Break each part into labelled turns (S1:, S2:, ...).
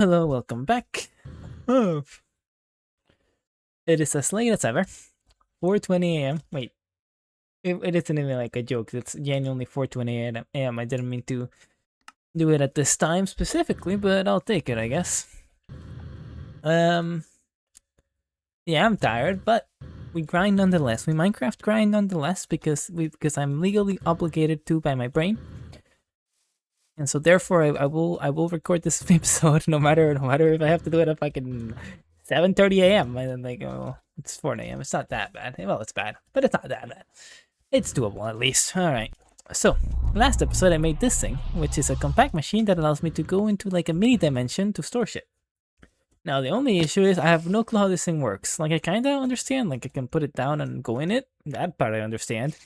S1: Hello, welcome back. Oh, it is as late as ever. 4:20 a.m. Wait, it isn't even like a joke. It's genuinely 4:20 a.m. I didn't mean to do it at this time specifically, but I'll take it, I guess. Um, yeah, I'm tired, but we grind nonetheless. We Minecraft grind nonetheless because I'm legally obligated to by my brain, and so therefore I will record this episode no matter if I have to do it at fucking 7:30 a.m. And then like, oh, it's 4 a.m. It's not that bad. Well, it's bad, but it's not that bad. It's doable at least. All right. So last episode I made this thing, which is a compact machine that allows me to go into like a mini dimension to store shit. Now the only issue is I have no clue how this thing works. Like I kind of understand, like I can put it down and go in it. That part I understand,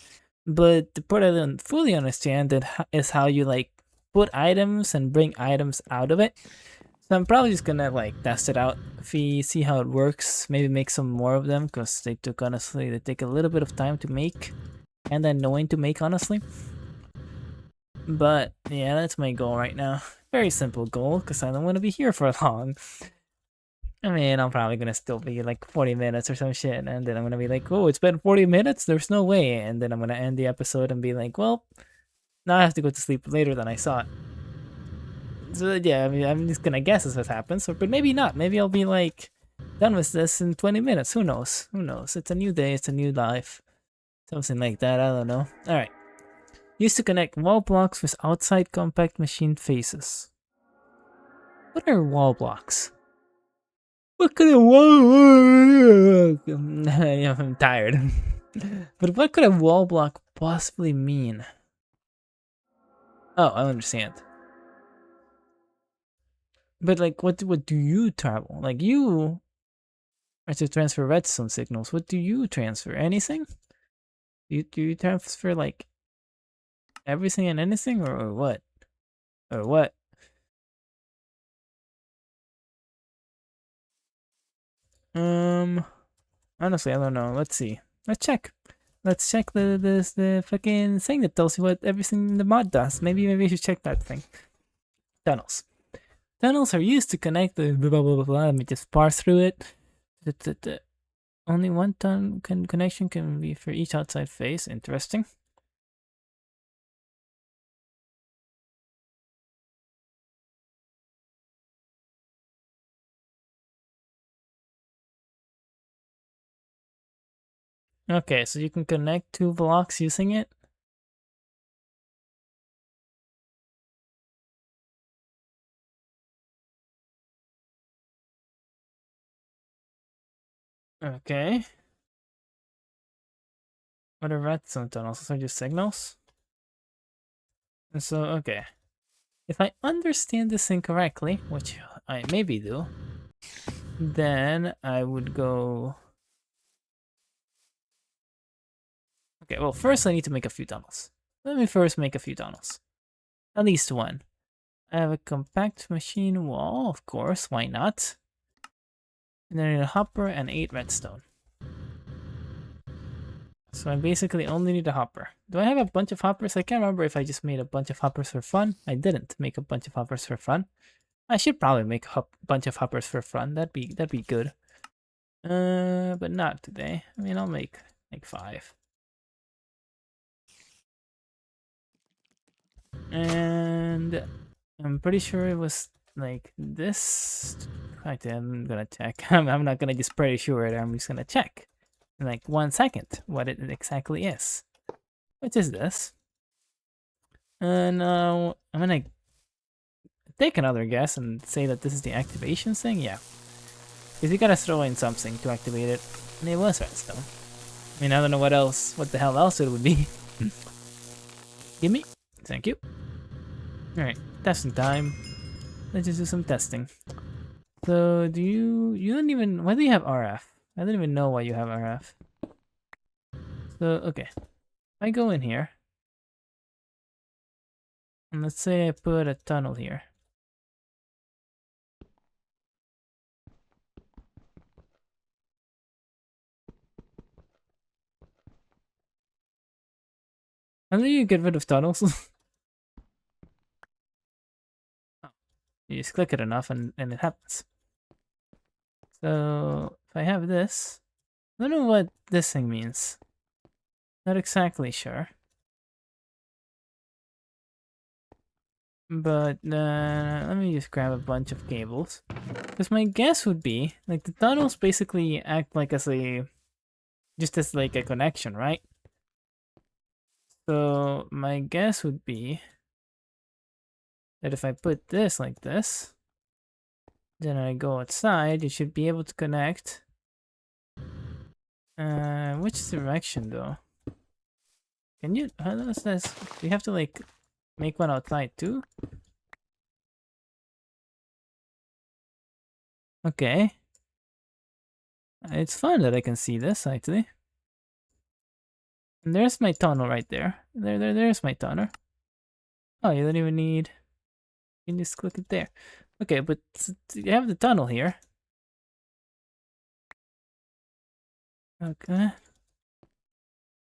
S1: but the part I don't fully understand is how you like put items and bring items out of it. So I'm probably just gonna like test it out, see how it works. Maybe make some more of them because they take a little bit of time to make, and then knowing to make honestly. But yeah, that's my goal right now. Very simple goal because I don't want to be here for long. I mean, I'm probably gonna still be like 40 minutes or some shit, and then I'm gonna be like, "Oh, it's been 40 minutes. There's no way." And then I'm gonna end the episode and be like, "Well, now I have to go to sleep later than I thought." So yeah, I mean, I'm just gonna guess as what happens, but maybe not. Maybe I'll be like done with this in 20 minutes. Who knows? Who knows? It's a new day. It's a new life. Something like that. I don't know. All right. Used to connect wall blocks with outside compact machine faces. What are wall blocks? What could a wall? I'm tired. But what could a wall block possibly mean? Oh, I understand. But like, what do you travel? Like you are to transfer redstone signals. What do you transfer? Anything? Do you transfer like everything and anything, or what? Or what? Um, Honestly, I don't know. Let's see. Let's check. Let's check the fucking thing that tells you what everything in the mod does. Maybe we should check that thing. Tunnels. Tunnels are used to connect the blah blah blah blah. Let me just parse through it. Only one connection can be for each outside face. Interesting. Okay, so you can connect two blocks using it. Okay. What are redstone tunnels? Those are just signals. And so, okay. If I understand this incorrectly, which I maybe do, then I would go. Okay, well, first I need to make a few tunnels. Let me first make a few tunnels. At least one. I have a compact machine wall, of course, why not? And then I need a hopper and 8 redstone. So I basically only need a hopper. Do I have a bunch of hoppers? I can't remember if I just made a bunch of hoppers for fun. I didn't make a bunch of hoppers for fun. I should probably make a bunch of hoppers for fun. That'd be good. But not today. I mean, I'll make like 5. And I'm pretty sure it was like this. Actually, I'm gonna check. I'm not gonna just pretty sure it. I'm just gonna check in like 1 second what it exactly is. Which is this. And now I'm gonna take another guess and say that this is the activation thing. Yeah, because you gotta throw in something to activate it. And it was redstone. I mean, I don't know what the hell else it would be. Give me. Thank you. Alright, testing time. Let's just do some testing. So, you don't even, why do you have RF? I don't even know why you have RF. So, okay. I go in here. And let's say I put a tunnel here. How do you get rid of tunnels? Oh, You just click it enough and it happens. So if I have this, I don't know what this thing means. Not exactly sure. But let me just grab a bunch of cables. Because my guess would be, like, the tunnels basically act like as a, just as like a connection, right? So my guess would be that if I put this like this, then I go outside, you should be able to connect. Which direction though? Can you, how does this, do you have to like make one outside too? Okay. It's fun that I can see this actually. And there's my tunnel right there. There's my tunnel. Oh, you don't even need, you can just click it there. Okay, but you have the tunnel here. Okay.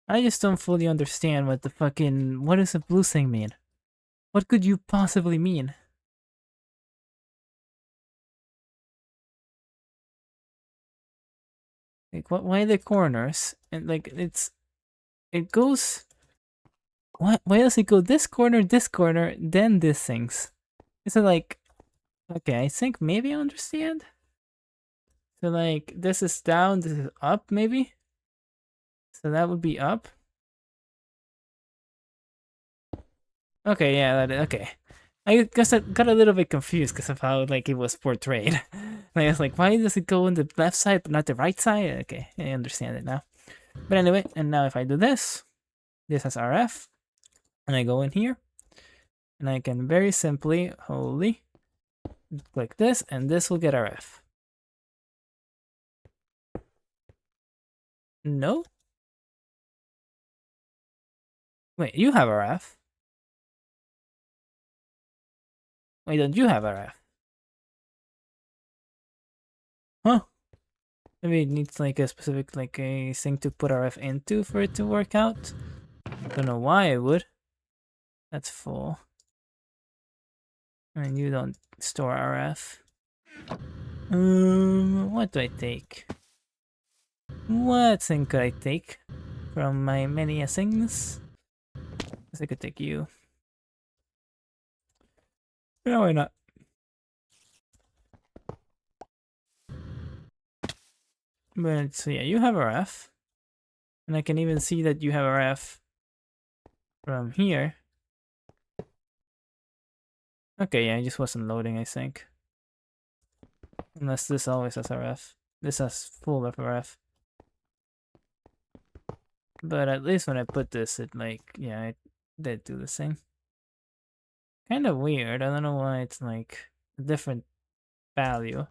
S1: I just don't fully understand what the fucking, what does the blue thing mean? What could you possibly mean? Like, what, why the corners? And like, it goes, why does it go this corner, then this things? Is it like, okay, I think maybe I understand. So like, this is down, this is up maybe? So that would be up. Okay, yeah, okay. I guess I got a little bit confused because of how like it was portrayed. Like, I was like, why does it go on the left side but not the right side? Okay, I understand it now. But anyway, and now if I do this, this has RF, and I go in here, and I can very simply, holy, click this, and this will get RF. No? Wait, you have RF? Wait, don't you have RF? Huh? Maybe it needs like a specific, like a thing to put RF into for it to work out. Don't know why it would. That's full. And you don't store RF. What do I take? What thing could I take from my many things? Guess I could take you. Yeah, why not? But so yeah, you have RF. And I can even see that you have RF from here. Okay, yeah, it just wasn't loading, I think. Unless this always has RF. This has full of RF. But at least when I put this, it like, yeah, it did do the same. Kind of weird. I don't know why it's like a different value.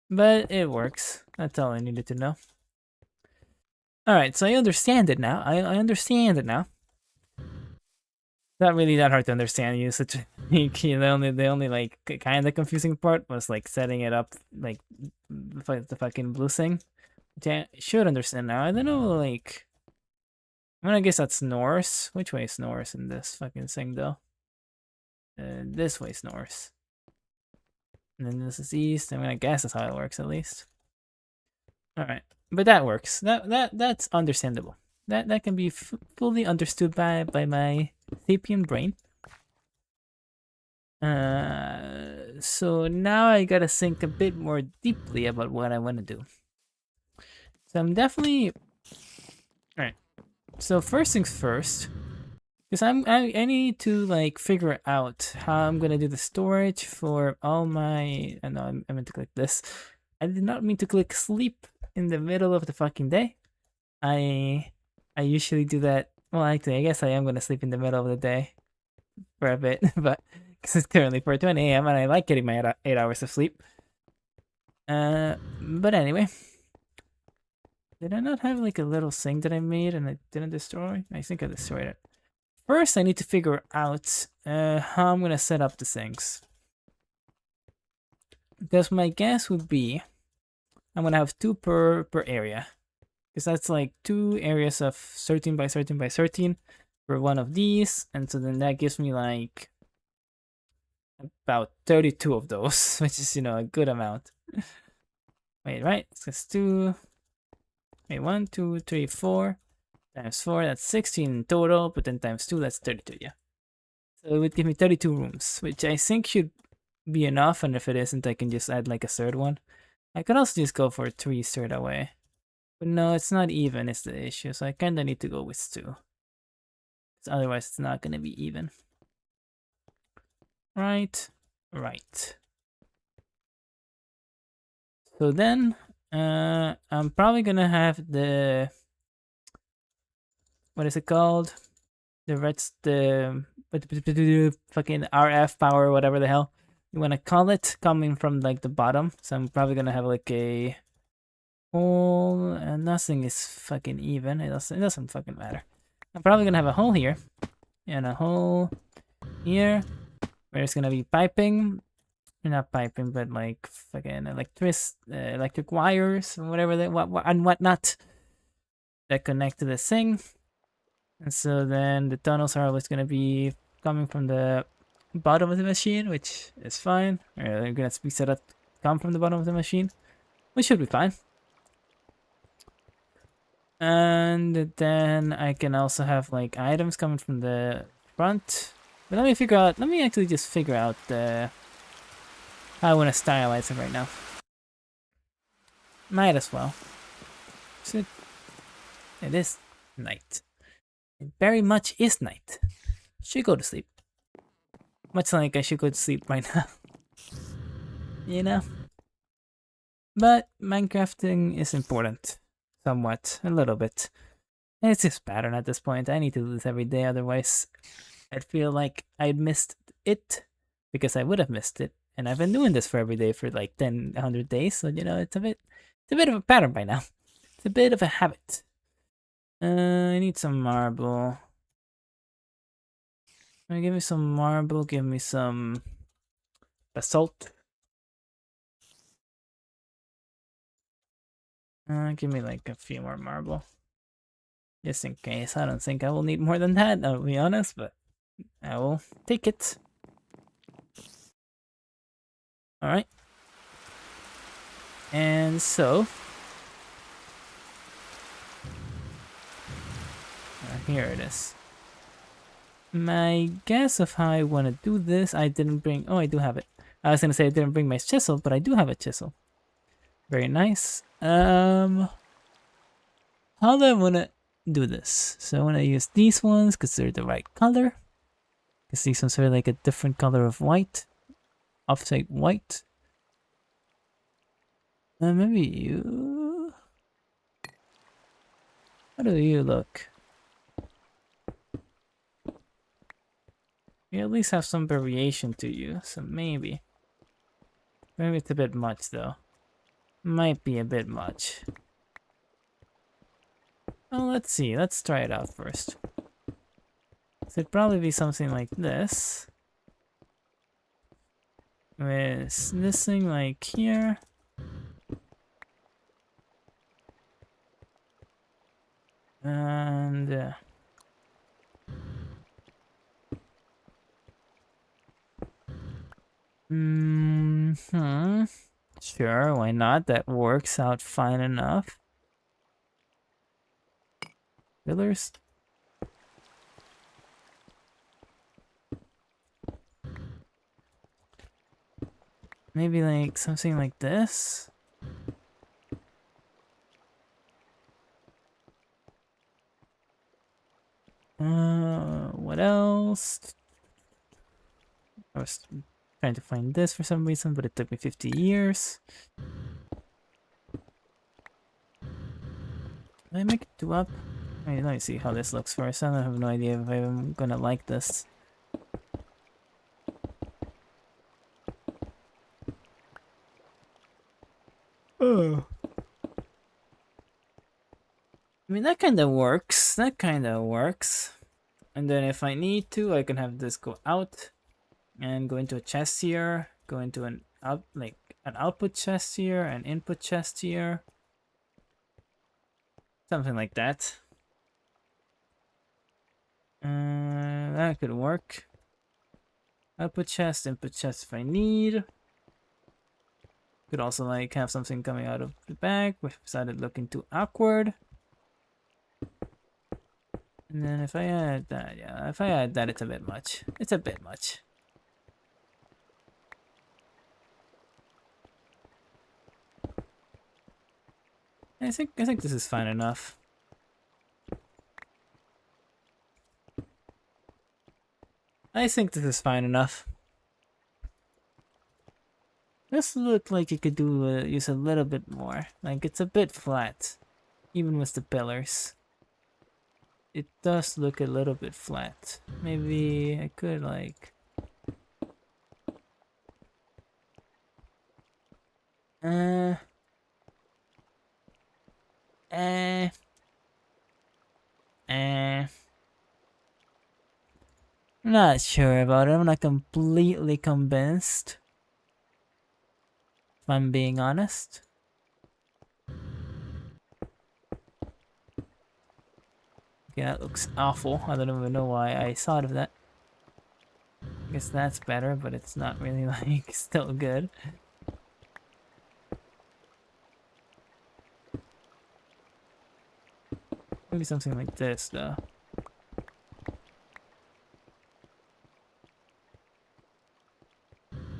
S1: But it works. That's all I needed to know. Alright, so I understand it now. I understand it now. Not really that hard to understand. You such the only like kind of confusing part was like setting it up like the fucking blue thing. Which I should understand now. I don't know like. I mean, I guess that's Norse. Which way is Norse in this fucking thing though? This way's Norse. And then this is east. I mean, I guess that's how it works at least. All right, but that works. That's understandable. That can be fully understood by my sapient brain. So now I gotta think a bit more deeply about what I want to do. So I'm definitely all right. So first things first, because I need to like figure out how I'm gonna do the storage for all my. I know I meant to click this. I did not mean to click sleep in the middle of the fucking day. I usually do that. Well, actually, I guess I am gonna sleep in the middle of the day for a bit, but because it's currently 4:20 a.m. and I like getting my 8 hours of sleep. But anyway, did I not have like a little thing that I made and I didn't destroy? I think I destroyed it. First, I need to figure out how I'm gonna set up the things. Because my guess would be I'm gonna have 2 per area. Because that's like 2 areas of 13 by 13 by 13 for one of these. And so then that gives me like about 32 of those, which is, a good amount. Wait, right? Let's do. Wait, 1, 2, 3, 4 times 4. That's 16 in total, but then times 2, that's 32. Yeah. So it would give me 32 rooms, which I think should be enough. And if it isn't, I can just add like a third one. I could also just go for 3 straight away. But no, it's not even, is the issue. So I kind of need to go with 2. Because otherwise, it's not going to be even. Right. So then, I'm probably going to have the... What is it called? The fucking RF power, whatever the hell you want to call it, coming from like the bottom. So I'm probably gonna have like a hole, and nothing is fucking even. It doesn't fucking matter. I'm probably gonna have a hole here and a hole here where it's gonna be piping. Not piping, but like fucking electric wires and whatever and whatnot that connect to this thing. And so then the tunnels are always going to be coming from the bottom of the machine, which is fine. Or they're going to be set up to come from the bottom of the machine, which should be fine. And then I can also have like items coming from the front. But let me actually just figure out how I want to stylize it right now. Might as well. So it is night. It very much is night. Should go to sleep. Much like I should go to sleep right now. You know? But Minecrafting is important. Somewhat. A little bit. It's just pattern at this point. I need to do this every day, otherwise I'd feel like I'd missed it. Because I would have missed it. And I've been doing this for every day for like 10, 100 days. So, it's a bit of a pattern by now. It's a bit of a habit. I need some marble. Give me some marble. Give me some basalt. Give me like a few more marble. Just in case. I don't think I will need more than that, I'll be honest, but I will take it. Alright. And so... here it is. My guess of how I want to do this, I didn't bring... Oh, I do have it. I was going to say I didn't bring my chisel, but I do have a chisel. Very nice. How do I want to do this? So I want to use these ones because they're the right color. Because these ones are like a different color of white. Offset white. Maybe you... How do you look? You at least have some variation to you, so maybe. Maybe it's a bit much though. Might be a bit much. Well, let's see. Let's try it out first. So it'd probably be something like this. With this thing like here. And... Sure, why not? That works out fine enough. Pillars? Maybe like something like this? What else? I was trying to find this for some reason, but it took me 50 years. Did I make it 2 up? Wait, let me see how this looks first. I have no idea if I'm gonna like this. Oh. I mean, that kind of works. That kind of works. And then if I need to, I can have this go out and go into a chest here, go into an output chest here, an input chest here. Something like that. That could work. Output chest, input chest if I need. Could also like have something coming out of the back, which decided looking too awkward. And then if I add that, yeah, if I add that, it's a bit much. It's a bit much. I think this is fine enough. I think this is fine enough. This looked like it could do use a little bit more. Like it's a bit flat, even with the pillars. It does look a little bit flat. Maybe I could like. Uh. Eh. Eh. I'm not sure about it. I'm not completely convinced. If I'm being honest. Okay, that looks awful. I don't even know why I thought of that. I guess that's better, but it's not really like still good. Maybe something like this though.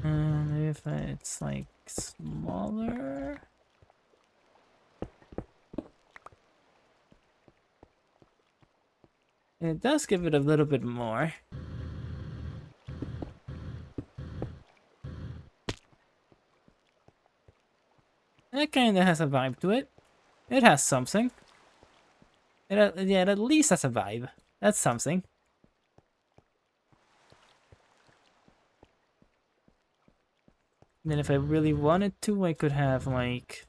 S1: Maybe if it's like smaller. It does give it a little bit more. It kind of has a vibe to it. It has something. Yeah, it at least has a vibe. That's something. And then if I really wanted to, I could have like...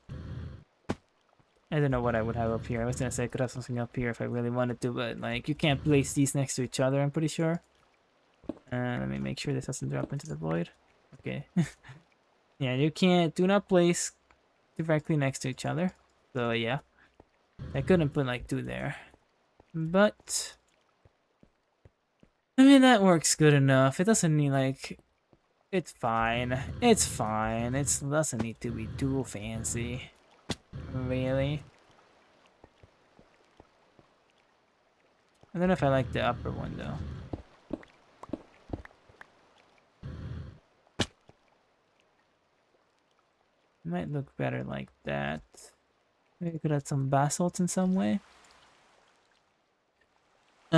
S1: I don't know what I would have up here. I was gonna say I could have something up here if I really wanted to, but like you can't place these next to each other, I'm pretty sure. Let me make sure this doesn't drop into the void. Okay. Yeah, you can't, do not place directly next to each other. So yeah, I couldn't put like two there. But, I mean, that works good enough. It doesn't need like, it's fine. It's fine. It doesn't need to be too fancy. Really. I don't know if I like the upper one though. Might look better like that. Maybe we could add some basalt in some way. I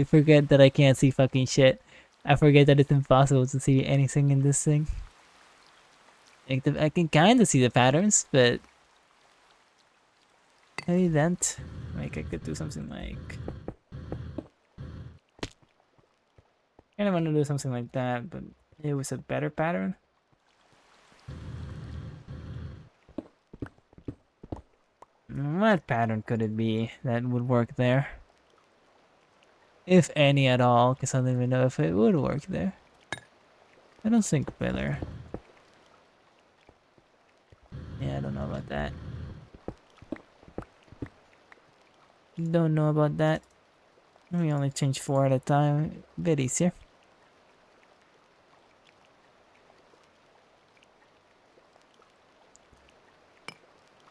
S1: forget that I can't see fucking shit. I forget that it's impossible to see anything in this thing. I can kind of see the patterns, but maybe that. Like I could do something like. Kind of want to do something like that, but it was a better pattern. What pattern could it be that would work there? If any at all, because I don't even know if it would work there. I don't think pillar. Yeah, I don't know about that. Don't know about that. We only change 4 at a time. A bit easier.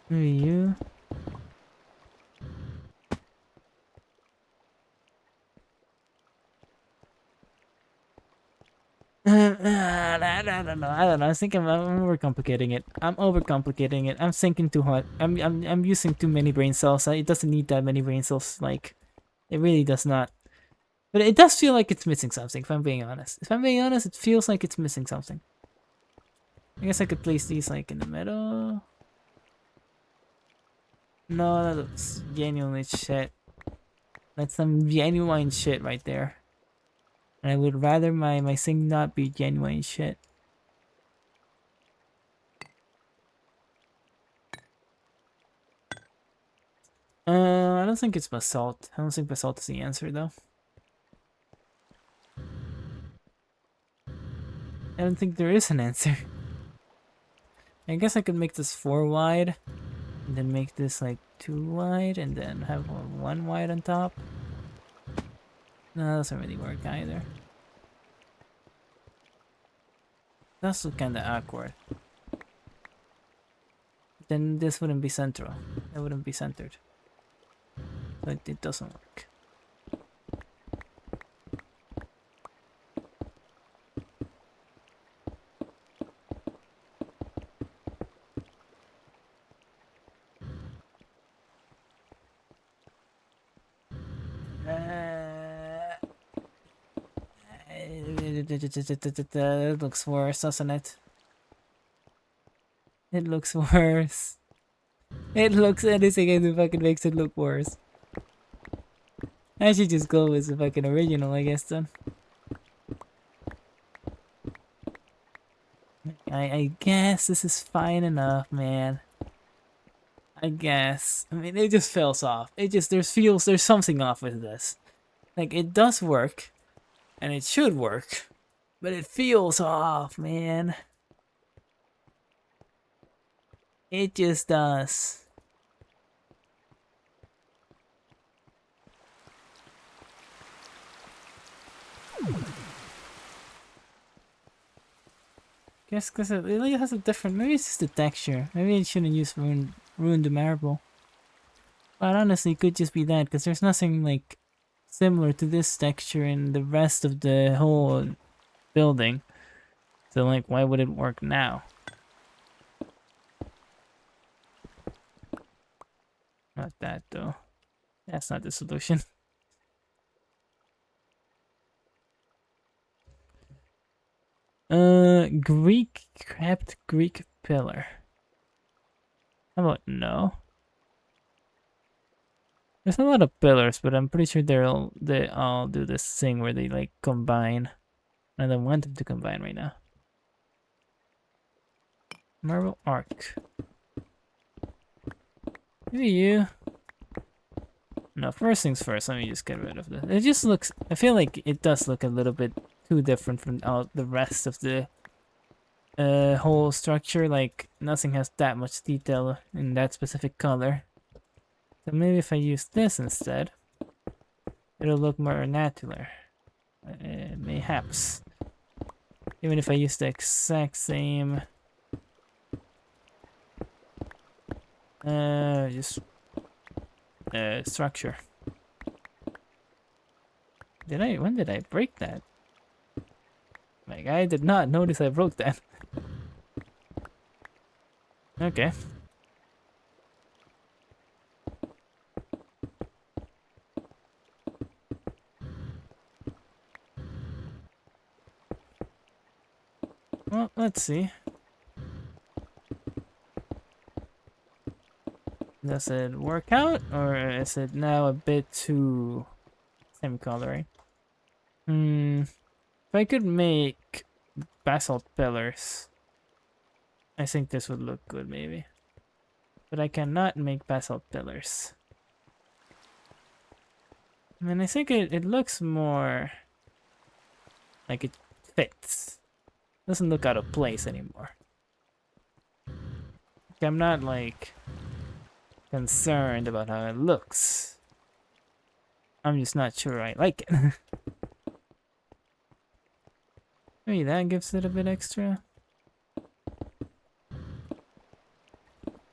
S1: Maybe you. I don't know. I don't know. I think I'm overcomplicating it. I'm overcomplicating it. I'm thinking too hard. I'm using too many brain cells. It doesn't need that many brain cells. Like, it really does not. But it does feel like it's missing something. If I'm being honest. If I'm being honest, it feels like it's missing something. I guess I could place these like in the middle. No, that looks genuinely shit. That's some genuine shit right there. And I would rather my thing not be genuine shit. I don't think it's basalt. I don't think basalt is the answer though. I don't think there is an answer. I guess I could make this 4 wide. And then make this like 2 wide. And then have 1 wide on top. No, that doesn't really work either. That's kind of awkward. Then this wouldn't be central. It wouldn't be centered. So it doesn't work. It looks worse, doesn't it? It looks worse. It looks anything and it fucking makes it look worse. I should just go with the fucking original, I guess then. I guess this is fine enough, man. I guess. I mean, it just feels off. It just there's something off with this. Like it does work, and it should work, but it feels off, man. It just does. Guess because it really has a different. Maybe it's just the texture. Maybe it shouldn't use ruin the marble. But honestly, it could just be that because there's nothing like similar to this texture in the rest of the whole building. So like, why would it work now? Not that though. That's not the solution. Greek crabbed Greek pillar. How about no? There's a lot of pillars, but I'm pretty sure they all do this thing where they like combine. I don't want them to combine right now. Marble arc. Maybe you. No, first things first. Let me just get rid of this. It just looks. I feel like it does look a little bit too different from all the rest of the whole structure. Like nothing has that much detail in that specific color. So maybe if I use this instead, it'll look more natural. Mayhaps. Even if I use the exact same just structure. When did I break that? Like I did not notice I broke that. Okay. Well, let's see. Does it work out, or is it now a bit too same coloring? If I could make basalt pillars, I think this would look good, maybe. But I cannot make basalt pillars. I mean, I think it looks more like it fits. Doesn't look out of place anymore. I'm not like concerned about how it looks. I'm just not sure I like it. Maybe that gives it a bit extra.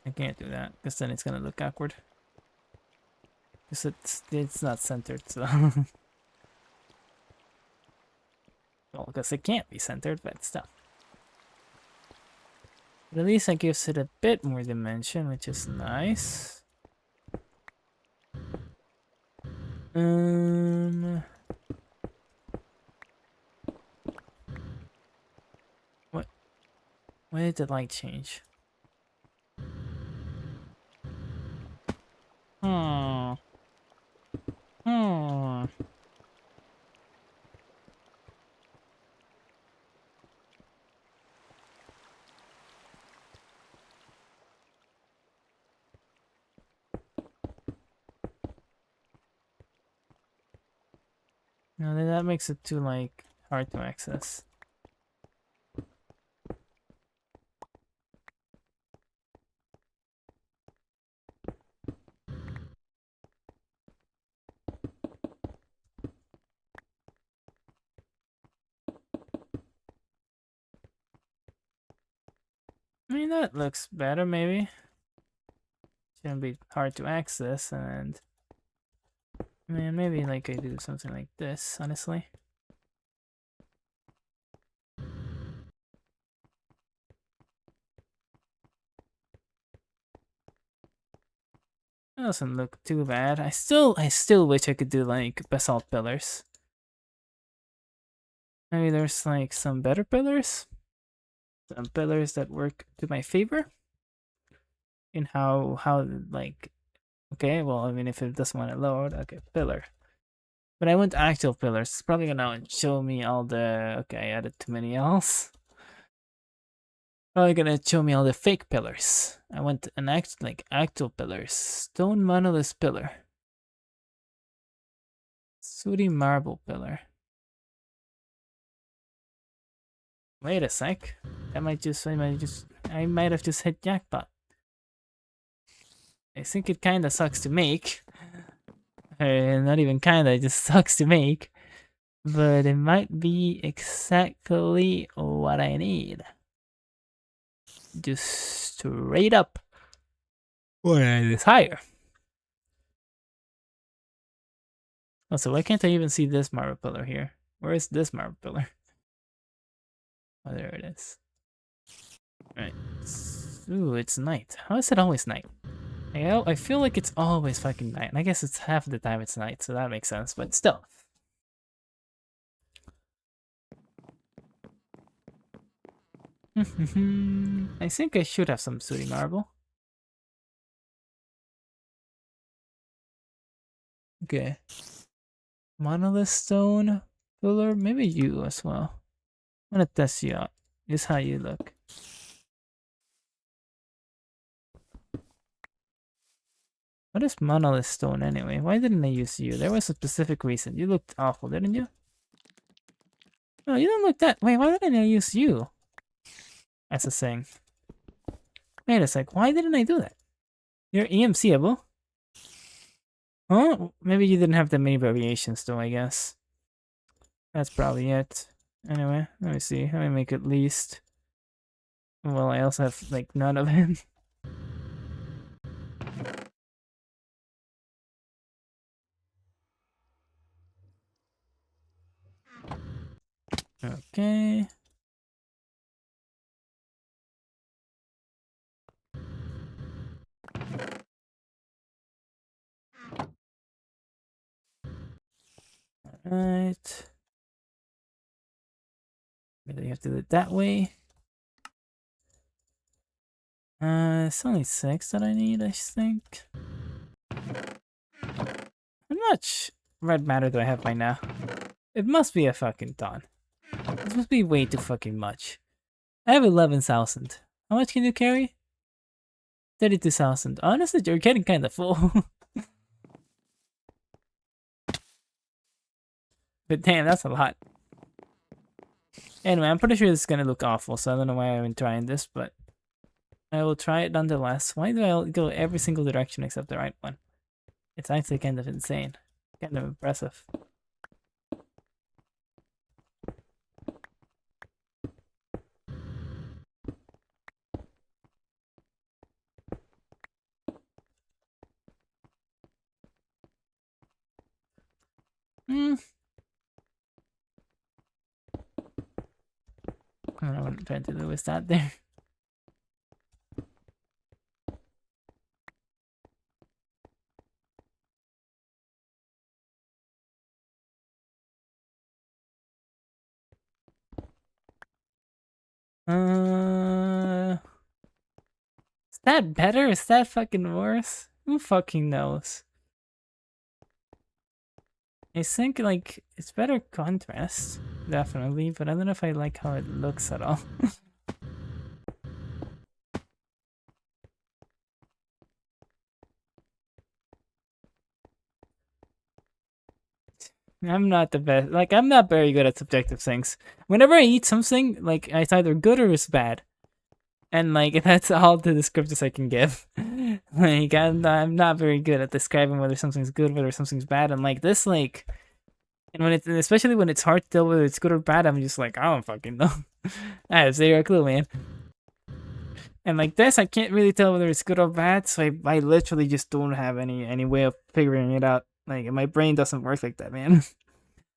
S1: I can't do that because then it's gonna look awkward. Because it's not centered, so. Well, because it can't be centered, but still. But at least that gives it a bit more dimension, which is nice. What? Why did the light change? Hmm. Hmm. No, then that makes it too like hard to access. I mean, that looks better, maybe. Shouldn't be hard to access, and... Man, maybe like I do something like this, honestly. That doesn't look too bad. I still wish I could do like basalt pillars. Maybe there's like some better pillars. Some pillars that work to my favor. In how like, okay, well, I mean, if it doesn't want to load, okay, pillar. But I want actual pillars. It's probably gonna show me all the, okay, I added too many else. Probably gonna show me all the fake pillars. I want an actual pillars. Stone monolith pillar. Sooty marble pillar. Wait a sec. I might have just hit jackpot. I think it kinda sucks to make. Not even kinda, it just sucks to make. But it might be exactly what I need. Just straight up what I desire. Also, why can't I even see this marble pillar here? Where is this marble pillar? Oh, there it is. Alright. Ooh, it's night. How is it always night? I feel like it's always fucking night. And I guess it's half the time it's night, so that makes sense, but still. I think I should have some sooty marble. Okay. Monolith stone pillar, maybe you as well. I'm gonna test you out. This is how you look. What is monolith stone anyway? Why didn't I use you? There was a specific reason. You looked awful, didn't you? No, you don't look that. Wait, why didn't I use you? That's a thing. Wait a sec. Why didn't I do that? You're EMCable. Huh? Maybe you didn't have that many variations though, I guess. That's probably it. Anyway, let me see. Let me make at least. Well, I also have like none of it. Okay. Alright. Maybe you have to do it that way. It's only 6 that I need, I think. How much red matter do I have by now? It must be a fucking ton. It must be way too fucking much. I have 11,000. How much can you carry? 32,000. Honestly, you're getting kind of full. But damn, that's a lot. Anyway, I'm pretty sure this is gonna look awful, so I don't know why I've been trying this, but I will try it nonetheless. Why do I go every single direction except the right one? It's actually kind of insane. Kind of impressive. I don't know what I'm trying to do with that there. Is that better? Is that fucking worse? Who fucking knows? I think like it's better contrast, definitely, but I don't know if I like how it looks at all. I'm not the best. Like, I'm not very good at subjective things. Whenever I eat something, like, it's either good or it's bad. And, like, that's all the descriptors I can give. Like, I'm not very good at describing whether something's good, whether something's bad. And, like, this, like, and when it's, especially when it's hard to tell whether it's good or bad, I'm just like, I don't fucking know. I have zero clue, man. And like this, I can't really tell whether it's good or bad. So I literally just don't have any way of figuring it out. Like my brain doesn't work like that, man.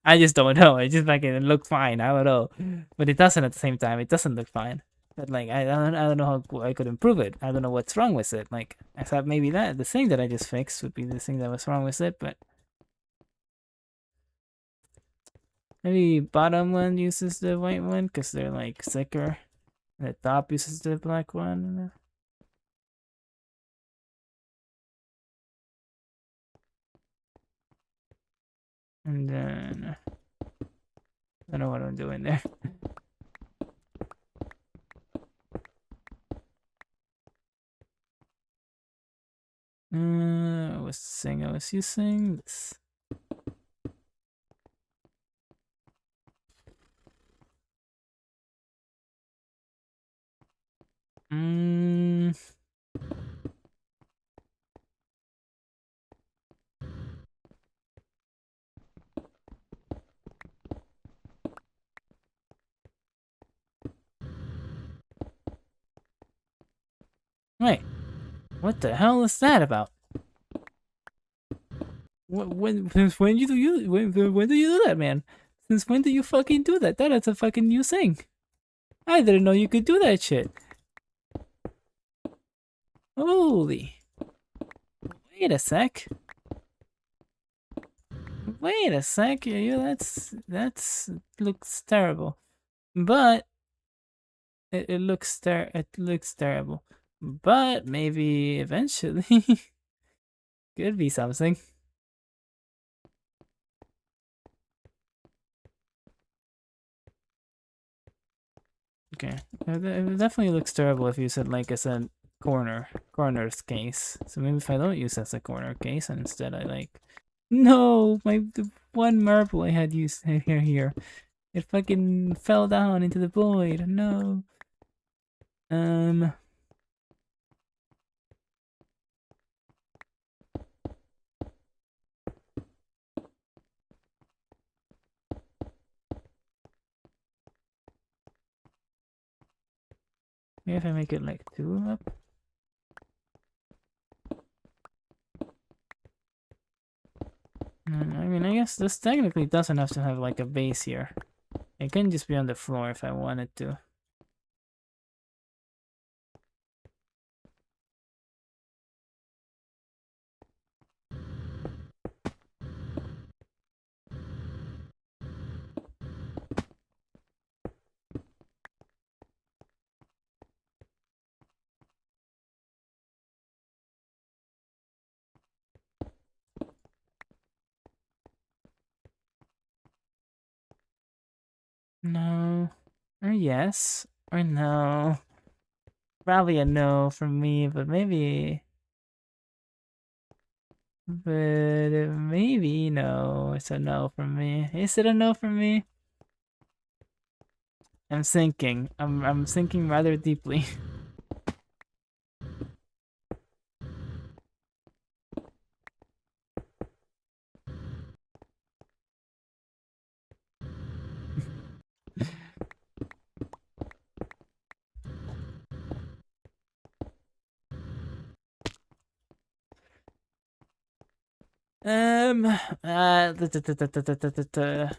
S1: I just don't know. It just like it look fine. I don't know, but it doesn't at the same time. It doesn't look fine. But like I don't know how I could improve it. I don't know what's wrong with it. Like I thought maybe that the thing that I just fixed would be the thing that was wrong with it, but maybe bottom one uses the white one because they're like thicker. And the top uses the black one. And then I don't know what I'm doing there. I was saying I was using this. Wait, what the hell is that about? Since when do you when do you do that, man? Since when do you fucking do that? That is a fucking new thing. I didn't know you could do that shit. Holy. Wait a sec. Wait a sec. You that's looks terrible. But it looks terrible. But maybe eventually could be something. Okay. It definitely looks terrible if you said like as a corner's case. So maybe if I don't use as a corner case and instead I like no, the one marble I had used here. It fucking fell down into the void. No. Maybe if I make it like 2 up. I mean, I guess this technically doesn't have to have like a base here. It can just be on the floor if I wanted to. No. Or yes. Or no. Probably a no from me, but maybe. But maybe no. It's a no from me. Is it a no from me? I'm thinking. I'm thinking rather deeply. Da, da, da, da, da, da, da, da.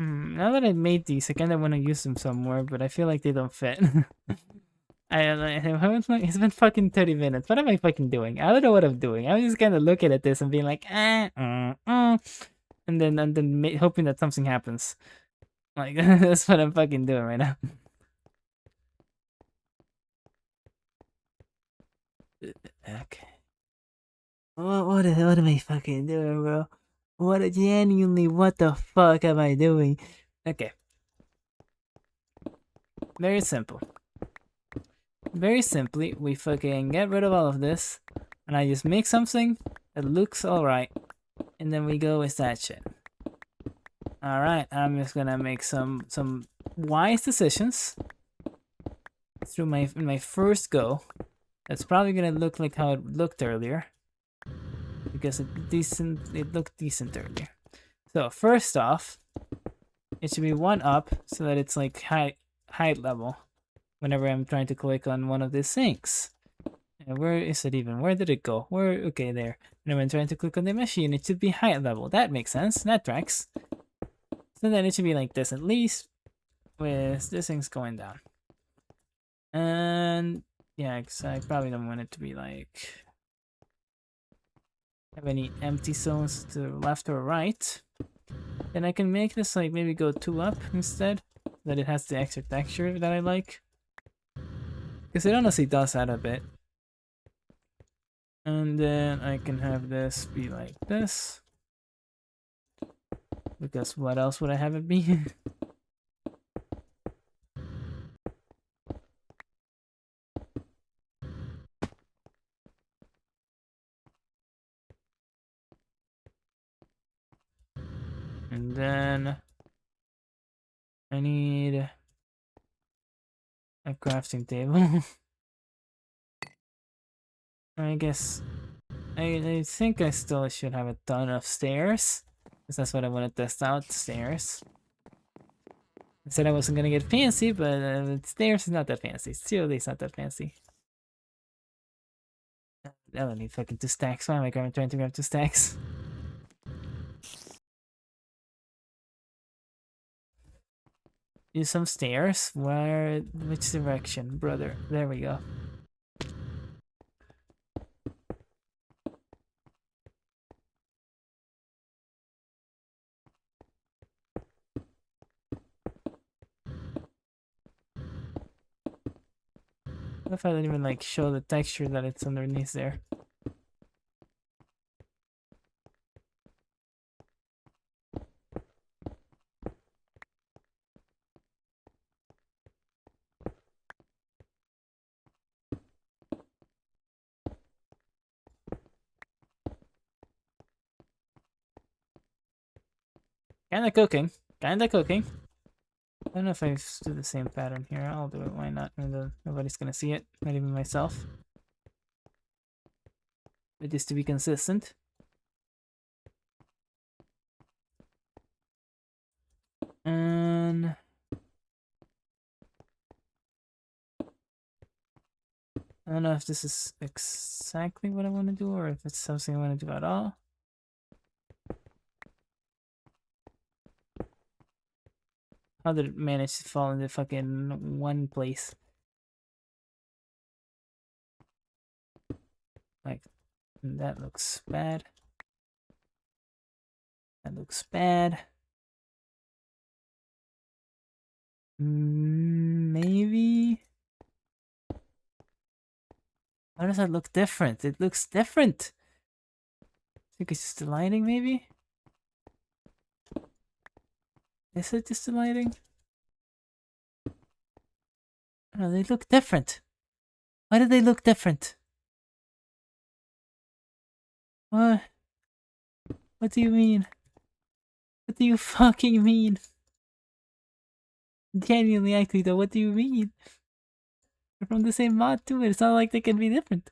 S1: Now that I made these, I kind of want to use them some more, but I feel like they don't fit. I haven't. It's been fucking 30 minutes. What am I fucking doing? I don't know what I'm doing. I'm just kind of looking at this and being like, and then hoping that something happens. Like that's what I'm fucking doing right now. Okay. What am I fucking doing, bro? What the fuck am I doing? Okay. Very simple. very simply, we fucking get rid of all of this, and I just make something that looks alright, and then we go with that shit. Alright, I'm just gonna make some wise decisions through my first go. That's probably gonna look like how it looked earlier, because it looked decent earlier. So first off, it should be one up so that it's like height level whenever I'm trying to click on one of these things. And where is it even? Where did it go? Okay, there. Whenever I'm trying to click on the machine, it should be height level. That makes sense. That tracks. So then it should be like this at least, with this thing's going down. And yeah, because I probably don't want it to be like have any empty zones to the left or right. Then I can make this like maybe go 2 up instead, so that it has the extra texture that I like. Because it honestly does add a bit. And then I can have this be like this. Because what else would I have it be? And then I need a crafting table. I guess I think I still should have a ton of stairs, because that's what I want to test out, stairs. I said I wasn't gonna get fancy, but stairs is not that fancy. Seriously, it's not that fancy. I don't need fucking 2 stacks. Why am I trying to grab 2 stacks? Use some stairs. Which direction, brother? There we go. What if I don't even like show the texture that it's underneath there? Kinda cooking. Kinda cooking. I don't know if I do the same pattern here. I'll do it. Why not? Nobody's gonna see it. Not even myself. But just to be consistent. And I don't know if this is exactly what I want to do, or if it's something I want to do at all. How did it manage to fall into fucking one place? Like, that looks bad. That looks bad. Maybe? Why does that look different? It looks different. I think it's just the lighting, maybe? Is it just the lighting? Oh, they look different. Why do they look different? What? What do you mean? What do you fucking mean? Genuinely, actually, though, what do you mean? They're from the same mod too. It's not like they can be different.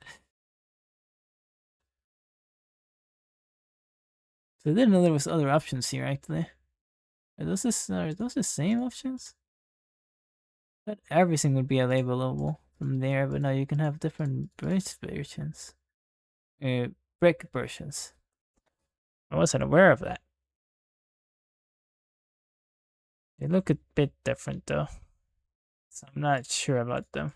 S1: So I didn't know there was other options here, actually. Are those the same options? But everything would be labelable from there, but now you can have different bridge versions. Brick versions. I wasn't aware of that. They look a bit different though. So I'm not sure about them.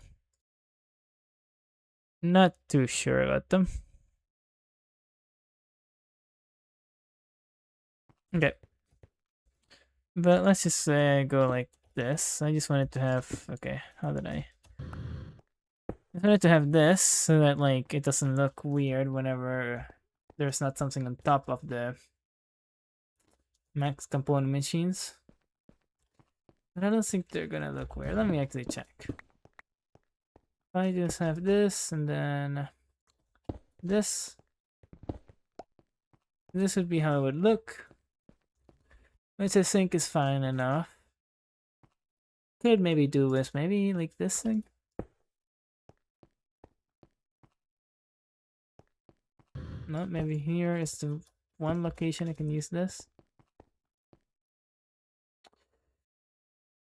S1: Not too sure about them. Okay. But let's just go like this. I just wanted to have, okay, how did I wanted to have this so that like it doesn't look weird whenever there's not something on top of the max component machines. But I don't think they're gonna look weird. Let me actually check. I just have this and then this. This would be how it would look, which I think is fine enough. Could maybe do with maybe like this thing. No, maybe here is the one location I can use this.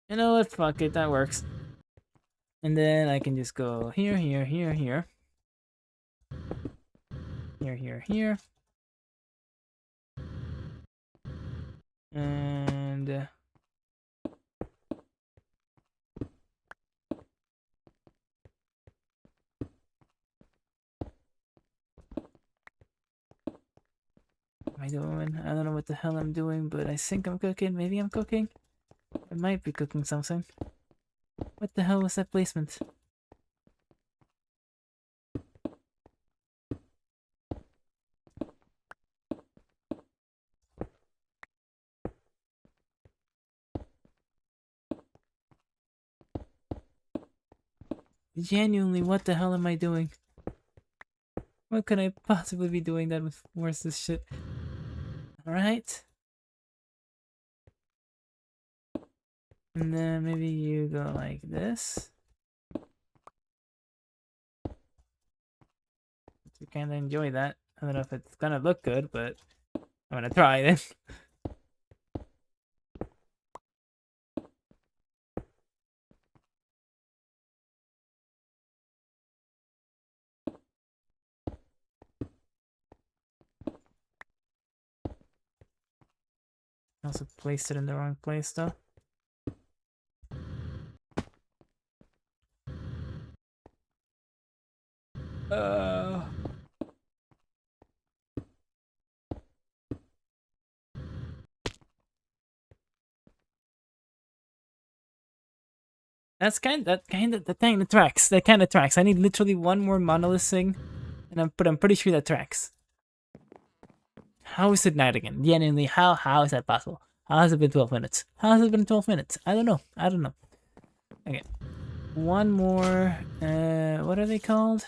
S1: You know what? Fuck it, that works. And then I can just go here, here, here, here. Here, here, here. And what am I doing? I don't know what the hell I'm doing, but I think I'm cooking. Maybe I'm cooking. I might be cooking something. What the hell was that placement? Genuinely, what the hell am I doing? What could I possibly be doing that was worse this shit? Alright. And then maybe you go like this. You kinda enjoy that. I don't know if it's gonna look good, but I'm gonna try it. Also placed it in the wrong place though. That kind of tracks. That kind of tracks. I need literally one more monolith thing, and I'm pretty sure that tracks. How is it night again? Genuinely, how is that possible? How has it been 12 minutes? How has it been 12 minutes? I don't know. I don't know. Okay. One more. What are they called?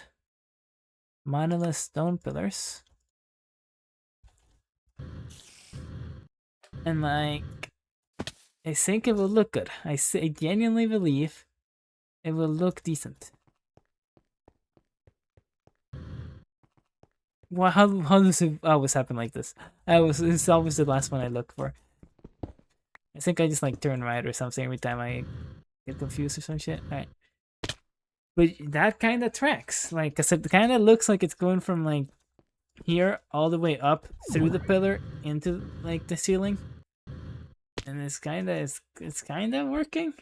S1: Monolith stone pillars. And like, I think it will look good. I genuinely believe it will look decent. Well, how does it always happen like this? It's always the last one I look for. I think I just like turn right or something every time I get confused or some shit. Alright. But that kind of tracks. Like I said, it kind of looks like it's going from like here all the way up through the pillar into like the ceiling. And it's kind of working.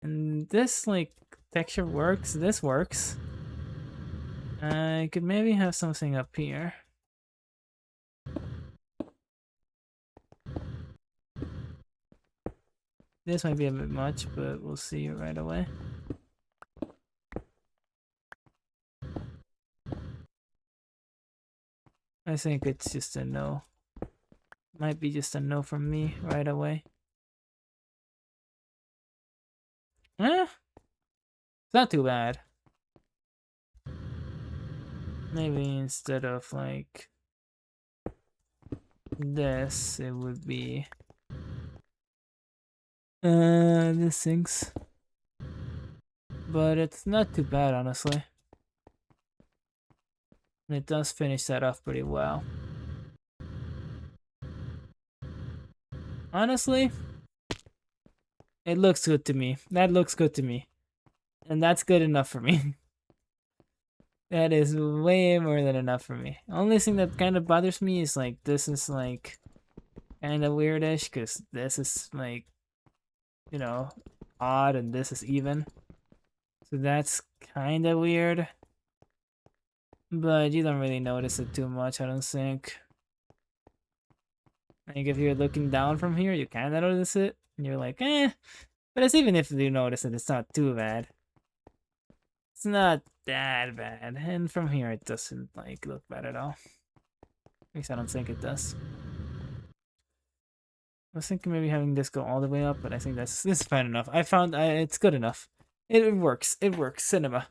S1: And this like texture works. This works. I could maybe have something up here. This might be a bit much, but we'll see right away. I think it's just a no. Might be just a no from me right away. It's not too bad. Maybe instead of like this, it would be this things. But it's not too bad, honestly. And it does finish that off pretty well. Honestly, it looks good to me. That looks good to me. And that's good enough for me. That is way more than enough for me. Only thing that kind of bothers me is like this is like kind of weirdish because this is like, you know, odd and this is even. So that's kind of weird. But you don't really notice it too much, I don't think. Like if you're looking down from here, you kind of notice it. And you're like, eh. But it's even if you notice it, it's not too bad. It's not that bad. And from here, it doesn't like look bad at all. At least I don't think it does. I was thinking maybe having this go all the way up, but I think this is fine enough. I found it's good enough. It works. It works. Cinema.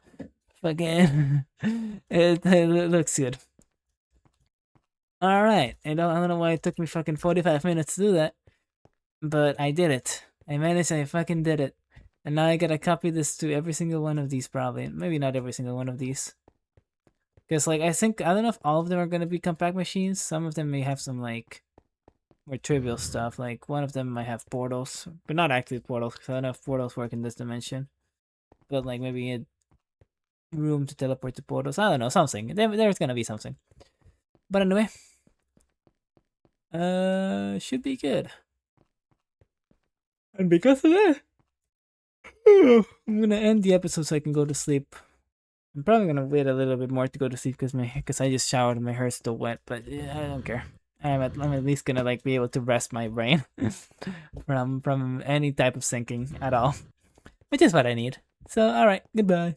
S1: Fucking. It looks good. Alright. I don't know why it took me fucking 45 minutes to do that. But I did it. I managed, I fucking did it. And now I gotta copy this to every single one of these, probably. Maybe not every single one of these. Because, like, I don't know if all of them are gonna be compact machines. Some of them may have some, like, more trivial stuff. Like, one of them might have portals. But not actually portals, because I don't know if portals work in this dimension. But, like, maybe a room to teleport to portals. I don't know, something. There's gonna be something. But anyway. Should be good. And because of that, I'm gonna end the episode so I can go to sleep. I'm probably gonna wait a little bit more to go to sleep because I just showered and my hair's still wet. But yeah, I don't care. I'm at least gonna like be able to rest my brain from any type of thinking at all, which is what I need. So all right, goodbye.